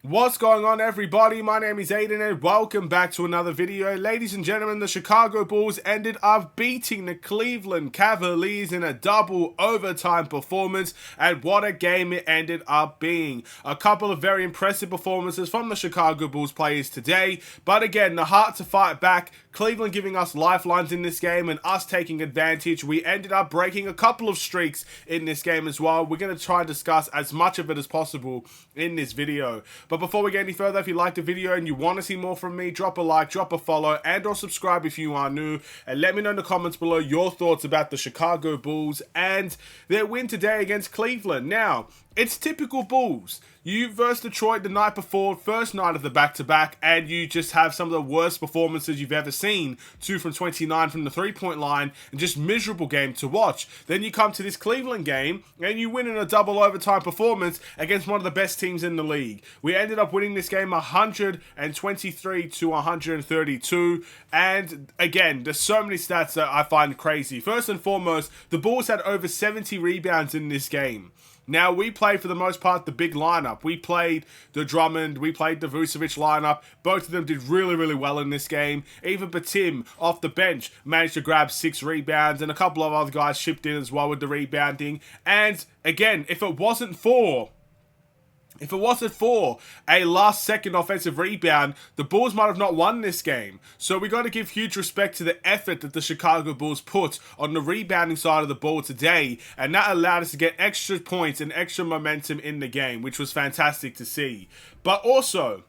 What's going on, everybody? My name is Aiden and welcome back to another video. Ladies and gentlemen, the Chicago Bulls ended up beating the Cleveland Cavaliers in a double overtime performance, and what a game it ended up being. A couple of very impressive performances from the Chicago Bulls players today, but again, the heart to fight back, Cleveland giving us lifelines in this game and us taking advantage. We ended up breaking a couple of streaks in this game as well. We're going to try and discuss as much of it as possible in this video. But before we get any further, if you liked the video and you want to see more from me, drop a like, drop a follow, and or subscribe if you are new. And let me know in the comments below your thoughts about the Chicago Bulls and their win today against Cleveland. Now, it's typical Bulls. You versus Detroit the night before, first night of the back-to-back, and you just have some of the worst performances you've ever seen. 2 from 29 from the three-point line, and just miserable game to watch. Then you come to this Cleveland game, and you win in a double overtime performance against one of the best teams in the league. We ended up winning this game 123 to 132, and again, there's so many stats that I find crazy. First and foremost, the Bulls had over 70 rebounds in this game. Now, we played, for the most part, the big lineup. We played the Drummond, we played the Vucevic lineup. Both of them did really, really well in this game. Even Batum, off the bench, managed to grab 6 rebounds, and a couple of other guys chipped in as well with the rebounding. And, again, if it wasn't for a last-second offensive rebound, the Bulls might have not won this game. So we got to give huge respect to the effort that the Chicago Bulls put on the rebounding side of the ball today, and that allowed us to get extra points and extra momentum in the game, which was fantastic to see. But also,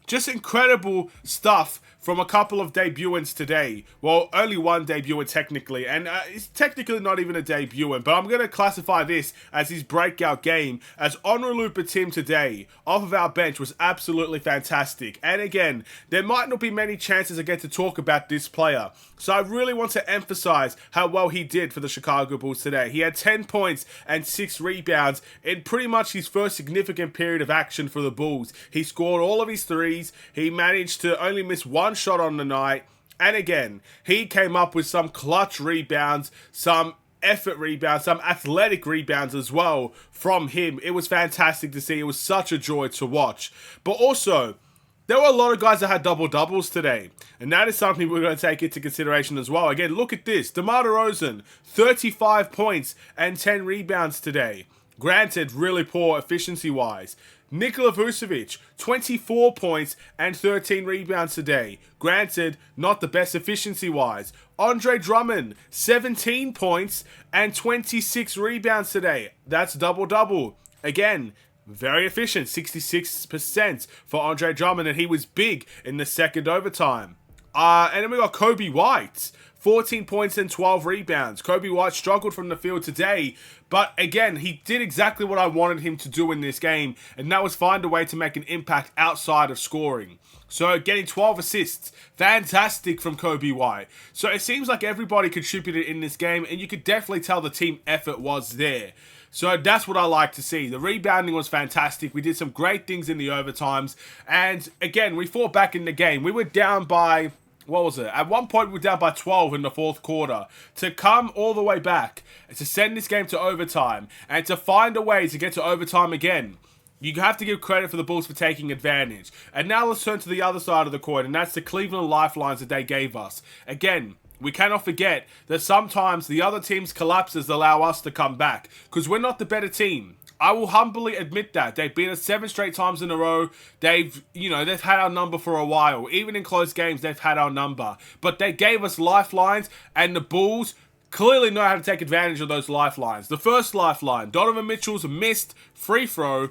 just incredible stuff from a couple of debutants today. Well, only one debutant technically, and it's technically not even a debutant, but I'm going to classify this as his breakout game, as Onuralp Batum today, off of our bench, was absolutely fantastic. And again, there might not be many chances I get to talk about this player, so I really want to emphasize how well he did for the Chicago Bulls today. He had 10 points and 6 rebounds in pretty much his first significant period of action for the Bulls. He scored all of his threes, he managed to only miss one shot on the night, and again, he came up with some clutch rebounds, some effort rebounds, some athletic rebounds as well from him. It was fantastic to see. It was such a joy to watch. But also, there were a lot of guys that had double-doubles today, and that is something we're going to take into consideration as well. Again, look at this. DeMar DeRozan, 35 points and 10 rebounds today. Granted, really poor efficiency-wise. Nikola Vucevic, 24 points and 13 rebounds today. Granted, not the best efficiency-wise. Andre Drummond, 17 points and 26 rebounds today. That's double-double. Again, very efficient, 66% for Andre Drummond, and he was big in the second overtime. And then we got Kobe White, 14 points and 12 rebounds. Kobe White struggled from the field today, but again, he did exactly what I wanted him to do in this game, and that was find a way to make an impact outside of scoring. So getting 12 assists, fantastic from Kobe White. So it seems like everybody contributed in this game, and you could definitely tell the team effort was there. So that's what I like to see. The rebounding was fantastic. We did some great things in the overtimes, and again, we fought back in the game. We were down by, what was it? At one point, we were down by 12 in the fourth quarter. To come all the way back, to send this game to overtime, and to find a way to get to overtime again, you have to give credit for the Bulls for taking advantage. And now let's turn to the other side of the coin, and that's the Cleveland lifelines that they gave us. Again, we cannot forget that sometimes the other team's collapses allow us to come back, because we're not the better team. I will humbly admit that. They've beat us 7 straight times in a row. They've had our number for a while. Even in close games, they've had our number. But they gave us lifelines, and the Bulls clearly know how to take advantage of those lifelines. The first lifeline, Donovan Mitchell's missed free throw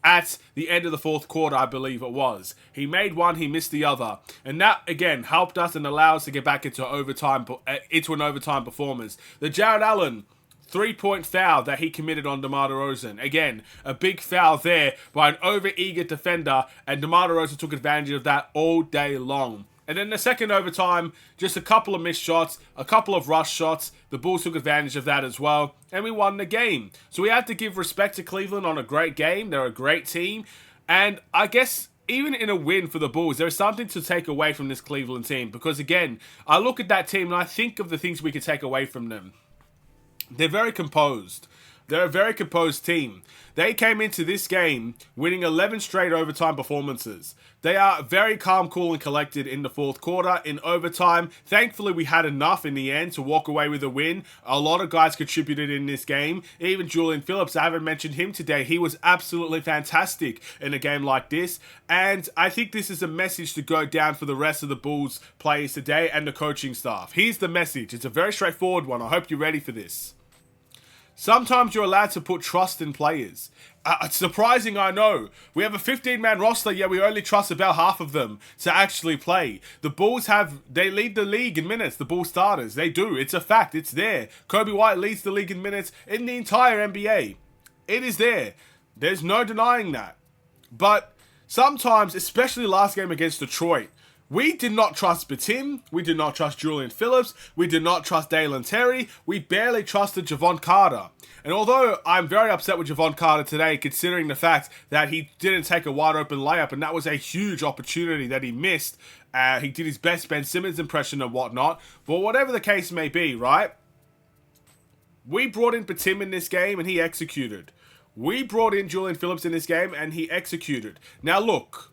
at the end of the fourth quarter, I believe it was. He made one, he missed the other. And that, again, helped us and allowed us to get back into an overtime performance. The Jared Allen 3-point foul that he committed on DeMar DeRozan. Again, a big foul there by an over-eager defender, and DeMar DeRozan took advantage of that all day long. And then the second overtime, just a couple of missed shots, a couple of rush shots. The Bulls took advantage of that as well, and we won the game. So we have to give respect to Cleveland on a great game. They're a great team. And I guess even in a win for the Bulls, there is something to take away from this Cleveland team. Because again, I look at that team and I think of the things we could take away from them. They're very composed. They're a very composed team. They came into this game winning 11 straight overtime performances. They are very calm, cool, and collected in the fourth quarter. In overtime, thankfully we had enough in the end to walk away with a win. A lot of guys contributed in this game. Even Julian Phillips, I haven't mentioned him today. He was absolutely fantastic in a game like this. And I think this is a message to go down for the rest of the Bulls players today and the coaching staff. Here's the message. It's a very straightforward one. I hope you're ready for this. Sometimes you're allowed to put trust in players. It's surprising, I know. We have a 15-man roster, yet we only trust about half of them to actually play. The Bulls they lead the league in minutes, the Bulls starters. They do. It's a fact. It's there. Kobe White leads the league in minutes in the entire NBA. It is there. There's no denying that. But sometimes, especially last game against Detroit, we did not trust Batim. We did not trust Julian Phillips. We did not trust Dalen Terry. We barely trusted Javon Carter. And although I'm very upset with Javon Carter today, considering the fact that he didn't take a wide open layup, and that was a huge opportunity that he missed. He did his best Ben Simmons impression and whatnot. But whatever the case may be, right? We brought in Batim in this game and he executed. We brought in Julian Phillips in this game and he executed. Now look,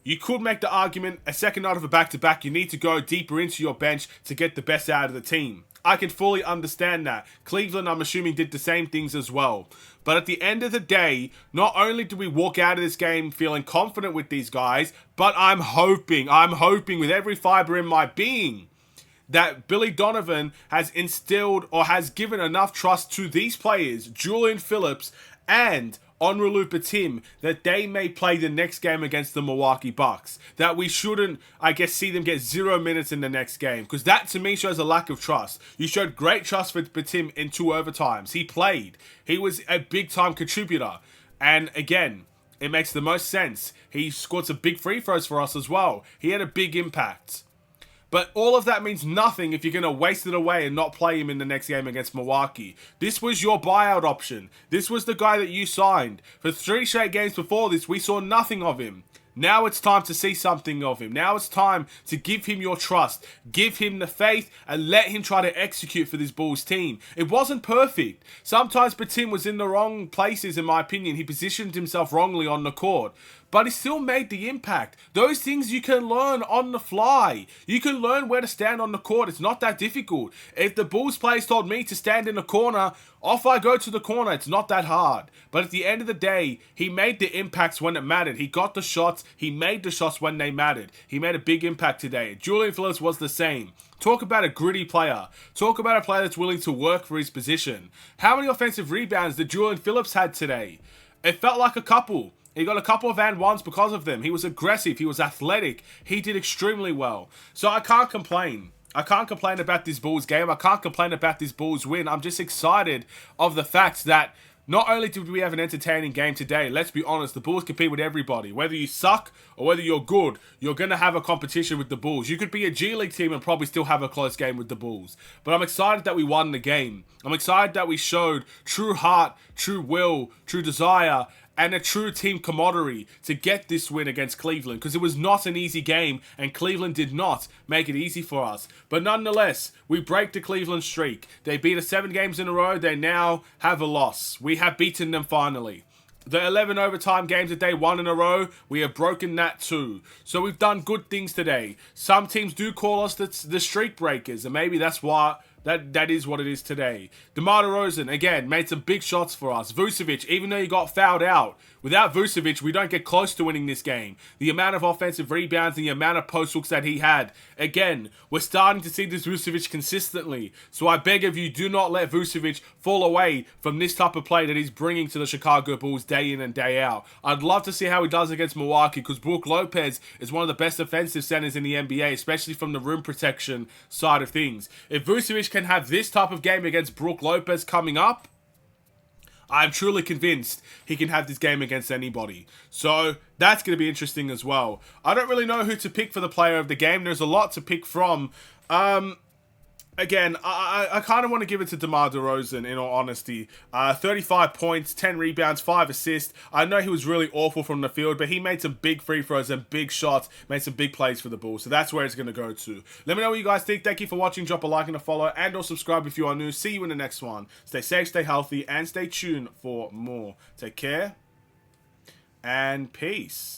you could make the argument, a second night of a back-to-back, you need to go deeper into your bench to get the best out of the team. I can fully understand that. Cleveland, I'm assuming, did the same things as well. But at the end of the day, not only do we walk out of this game feeling confident with these guys, but I'm hoping with every fiber in my being that Billy Donovan has instilled or has given enough trust to these players, Julian Phillips and Onrelu Batim, that they may play the next game against the Milwaukee Bucks. That we shouldn't, I guess, see them get 0 minutes in the next game. Because that, to me, shows a lack of trust. You showed great trust for Batim in 2 overtimes. He played. He was a big-time contributor. And, again, it makes the most sense. He scored some big free throws for us as well. He had a big impact. But all of that means nothing if you're going to waste it away and not play him in the next game against Milwaukee. This was your buyout option. This was the guy that you signed. For 3 straight games before this, we saw nothing of him. Now it's time to see something of him. Now it's time to give him your trust. Give him the faith and let him try to execute for this Bulls team. It wasn't perfect. Sometimes Batim was in the wrong places, in my opinion. He positioned himself wrongly on the court. But he still made the impact. Those things you can learn on the fly. You can learn where to stand on the court. It's not that difficult. If the Bulls players told me to stand in the corner, off I go to the corner. It's not that hard. But at the end of the day, he made the impacts when it mattered. He got the shots. He made the shots when they mattered. He made a big impact today. Julian Phillips was the same. Talk about a gritty player. Talk about a player that's willing to work for his position. How many offensive rebounds did Julian Phillips had today? It felt like a couple. He got a couple of and ones because of them. He was aggressive. He was athletic. He did extremely well. So I can't complain. I can't complain about this Bulls game. I can't complain about this Bulls win. I'm just excited of the fact that not only did we have an entertaining game today, let's be honest, the Bulls compete with everybody. Whether you suck or whether you're good, you're going to have a competition with the Bulls. You could be a G League team and probably still have a close game with the Bulls. But I'm excited that we won the game. I'm excited that we showed true heart, true will, true desire, and a true team camaraderie to get this win against Cleveland, because it was not an easy game and Cleveland did not make it easy for us. But nonetheless, we break the Cleveland streak. They beat us 7 games in a row. They now have a loss. We have beaten them finally. The 11 overtime games that they won in a row, we have broken that too. So we've done good things today. Some teams do call us the streak breakers, and maybe that's why that is what it is today. DeMar DeRozan, again, made some big shots for us. Vucevic, even though he got fouled out, without Vucevic, we don't get close to winning this game. The amount of offensive rebounds and the amount of post hooks that he had. Again, we're starting to see this Vucevic consistently. So I beg of you, do not let Vucevic fall away from this type of play that he's bringing to the Chicago Bulls day in and day out. I'd love to see how he does against Milwaukee, because Brook Lopez is one of the best offensive centers in the NBA, especially from the rim protection side of things. If Vucevic can have this type of game against Brook Lopez coming up, I'm truly convinced he can have this game against anybody. So that's going to be interesting as well. I don't really know who to pick for the player of the game. There's a lot to pick from. again, I kind of want to give it to DeMar DeRozan, in all honesty. 35 points, 10 rebounds, 5 assists. I know he was really awful from the field, but he made some big free throws and big shots, made some big plays for the Bulls. So that's where it's going to go to. Let me know what you guys think. Thank you for watching. Drop a like and a follow, and or subscribe if you are new. See you in the next one. Stay safe, stay healthy, and stay tuned for more. Take care, and peace.